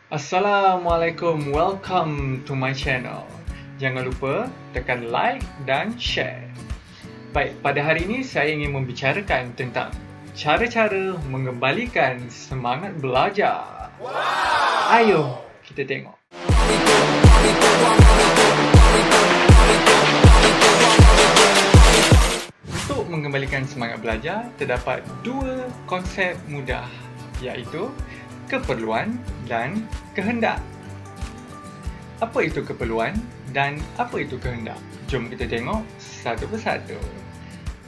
Assalamualaikum, welcome to my channel. Jangan lupa tekan like dan share. Baik, pada hari ini saya ingin membicarakan tentang cara-cara mengembalikan semangat belajar. Ayo kita tengok. Untuk mengembalikan semangat belajar, terdapat dua konsep mudah, iaitu keperluan dan kehendak. Apa itu keperluan dan apa itu kehendak? Jom kita tengok satu persatu.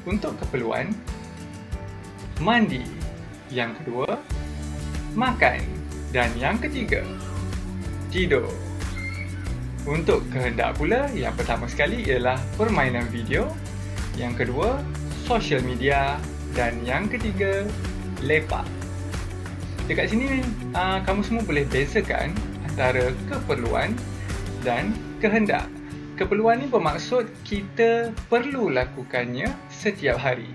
Untuk keperluan, mandi. Yang kedua, makan. Dan yang ketiga, tidur. Untuk kehendak pula, yang pertama sekali ialah permainan video. Yang kedua, social media. Dan yang ketiga, lepak. Dekat sini, kamu semua boleh bezakan antara keperluan dan kehendak. Keperluan ni bermaksud kita perlu lakukannya setiap hari.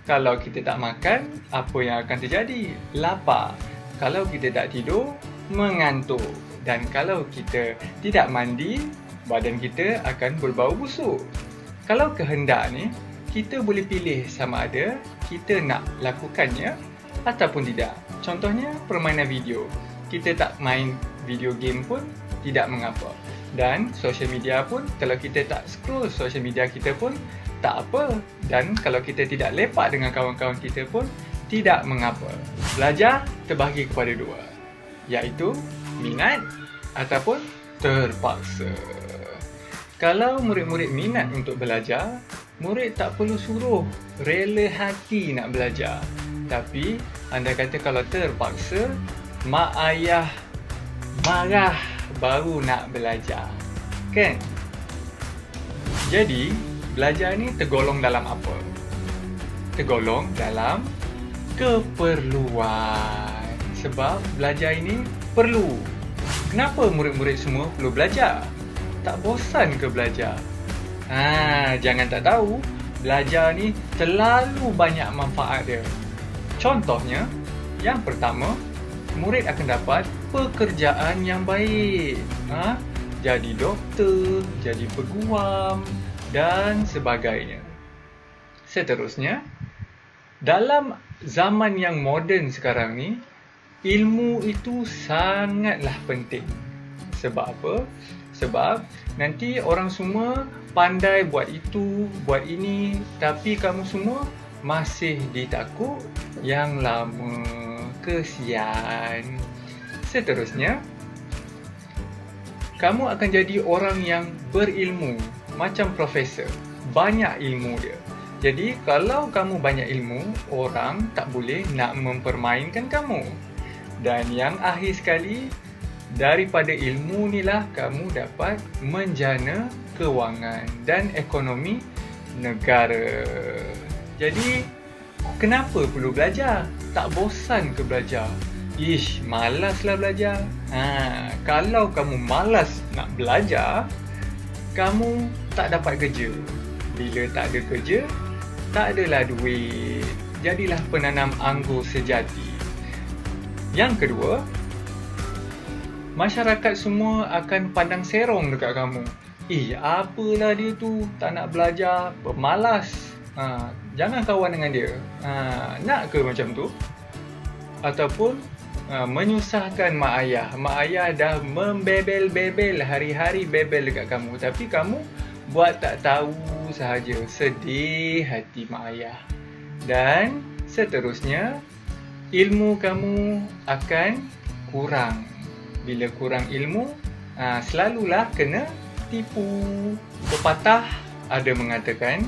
Kalau kita tak makan, apa yang akan terjadi? Lapar. Kalau kita tak tidur, mengantuk. Dan kalau kita tidak mandi, badan kita akan berbau busuk. Kalau kehendak ni, kita boleh pilih sama ada kita nak lakukannya ataupun tidak. Contohnya permainan video. Kita tak main video game pun tidak mengapa. Dan social media pun, kalau kita tak scroll social media kita pun tak apa. Dan kalau kita tidak lepak dengan kawan-kawan kita pun tidak mengapa. Belajar terbahagi kepada dua, iaitu minat ataupun terpaksa. Kalau murid-murid minat untuk belajar, murid tak perlu suruh, rela hati nak belajar. Tapi anda kata kalau terpaksa, mak ayah marah baru nak belajar, kan? Jadi, belajar ni tergolong dalam apa? Tergolong dalam keperluan. Sebab belajar ini perlu. Kenapa murid-murid semua perlu belajar? Tak bosan ke belajar? Jangan tak tahu, belajar ni terlalu banyak manfaat dia. Contohnya, yang pertama, murid akan dapat pekerjaan yang baik. Jadi doktor, jadi peguam dan sebagainya. Seterusnya, dalam zaman yang moden sekarang ni, ilmu itu sangatlah penting. Sebab apa? Sebab nanti orang semua pandai buat itu, buat ini, tapi kamu semua masih ditakut yang lama. Kesian. Seterusnya, kamu akan jadi orang yang berilmu, macam profesor. Banyak ilmu dia. Jadi, kalau kamu banyak ilmu, orang tak boleh nak mempermainkan kamu. Dan yang akhir sekali, daripada ilmu inilah kamu dapat menjana kewangan dan ekonomi negara. Jadi, kenapa perlu belajar? Tak bosan ke belajar? Malaslah belajar. Kalau kamu malas nak belajar, kamu tak dapat kerja. Bila tak ada kerja, tak adalah duit. Jadilah penanam anggur sejati. Yang kedua, masyarakat semua akan pandang serong dekat kamu. Apalah dia tu, tak nak belajar, pemalas. Jangan kawan dengan dia. Nak ke macam tu? Ataupun menyusahkan mak ayah. Mak ayah dah membebel-bebel, hari-hari bebel dekat kamu. Tapi kamu buat tak tahu sahaja. Sedih hati mak ayah. Dan seterusnya, ilmu kamu akan kurang. Bila kurang ilmu, selalulah kena tipu. Pepatah ada mengatakan,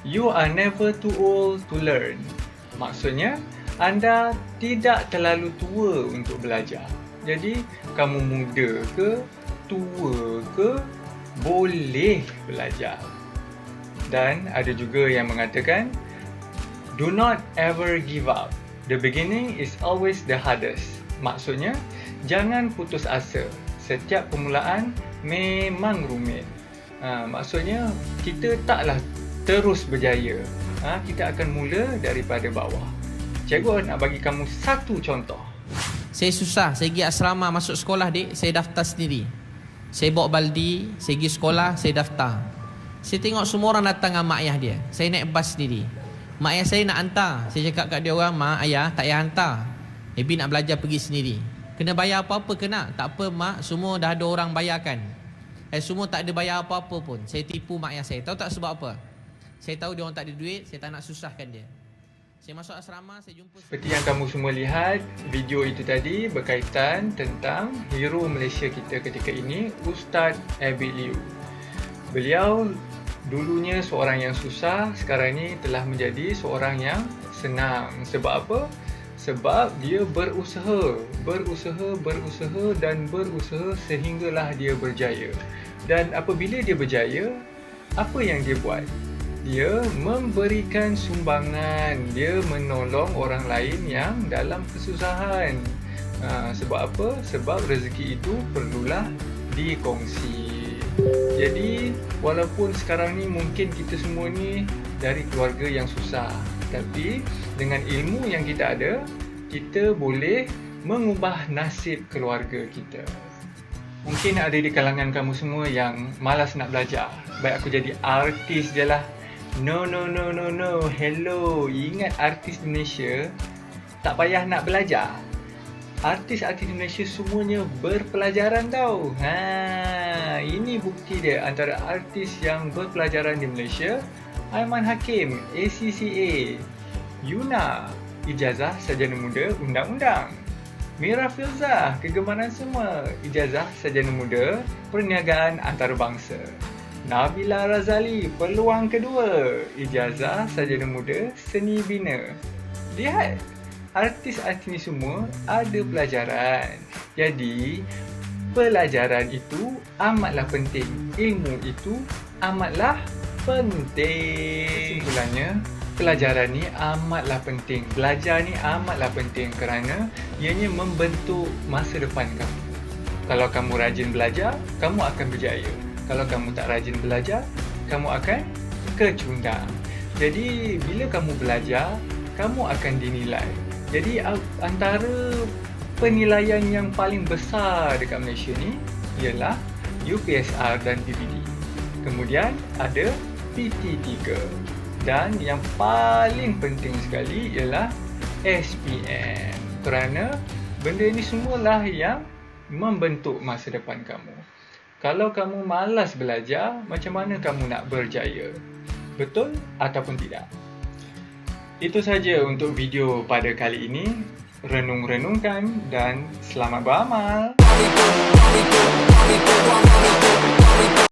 you are never too old to learn. Maksudnya, anda tidak terlalu tua untuk belajar. Jadi, kamu muda ke, tua ke, boleh belajar. Dan ada juga yang mengatakan, do not ever give up. The beginning is always the hardest. Maksudnya, jangan putus asa. Setiap permulaan memang rumit. Maksudnya, kita taklah terus berjaya. Kita akan mula daripada bawah. Cikgu nak bagi kamu satu contoh. Saya susah, saya pergi asrama masuk sekolah dik, saya daftar sendiri. Saya bawa baldi, saya pergi sekolah, saya daftar. Saya tengok semua orang datang dengan mak ayah dia. Saya naik bas sendiri. Mak ayah saya nak hantar. Saya cakap kat dia orang, mak ayah tak payah hantar. Maybe nak belajar pergi sendiri. Kena bayar apa-apa kena. Tak apa mak, semua dah ada orang bayarkan. Semua tak ada bayar apa-apa pun. Saya tipu mak ayah saya. Tahu tak sebab apa? Saya tahu dia orang tak ada duit, saya tak nak susahkan dia. Saya masuk asrama, saya jumpa... Seperti yang kamu semua lihat, video itu tadi berkaitan tentang hero Malaysia kita ketika ini, Ustaz Abid Liu. Beliau dulunya seorang yang susah, sekarang ini telah menjadi seorang yang senang. Sebab apa? Sebab dia berusaha dan berusaha sehinggalah dia berjaya. Dan apabila dia berjaya, apa yang dia buat? Dia memberikan sumbangan, dia menolong orang lain yang dalam kesusahan. Sebab apa? Sebab rezeki itu perlulah dikongsi. Jadi, walaupun sekarang ni mungkin kita semua ni dari keluarga yang susah, tapi dengan ilmu yang kita ada, kita boleh mengubah nasib keluarga kita. Mungkin ada di kalangan kamu semua yang malas nak belajar. Baik aku jadi artis je lah. No. Hello, ingat artis di Malaysia tak payah nak belajar. Artis-artis di Malaysia semuanya berpelajaran tau. Ini bukti dia antara artis yang berpelajaran di Malaysia. Aiman Hakim, ACCA. Yuna, ijazah sarjana muda undang-undang. Mira Filzah, kegemaran semua, ijazah sarjana muda perniagaan antarabangsa. Nabila Razali, peluang kedua, ijazah sarjana muda seni bina. Lihat, artis-artis ni semua ada pelajaran. Jadi, pelajaran itu amatlah penting. Ilmu itu amatlah penting. Kesimpulannya, pelajaran ni amatlah penting. Belajar ni amatlah penting kerana ianya membentuk masa depan kamu. Kalau kamu rajin belajar, kamu akan berjaya. Kalau kamu tak rajin belajar, kamu akan kecundang. Jadi, bila kamu belajar, kamu akan dinilai. Jadi, antara penilaian yang paling besar dekat Malaysia ni ialah UPSR dan PBD. Kemudian ada PT3. Dan yang paling penting sekali ialah SPM. Kerana benda ini semualah yang membentuk masa depan kamu. Kalau kamu malas belajar, macam mana kamu nak berjaya? Betul ataupun tidak? Itu saja untuk video pada kali ini. Renung-renungkan dan selamat beramal.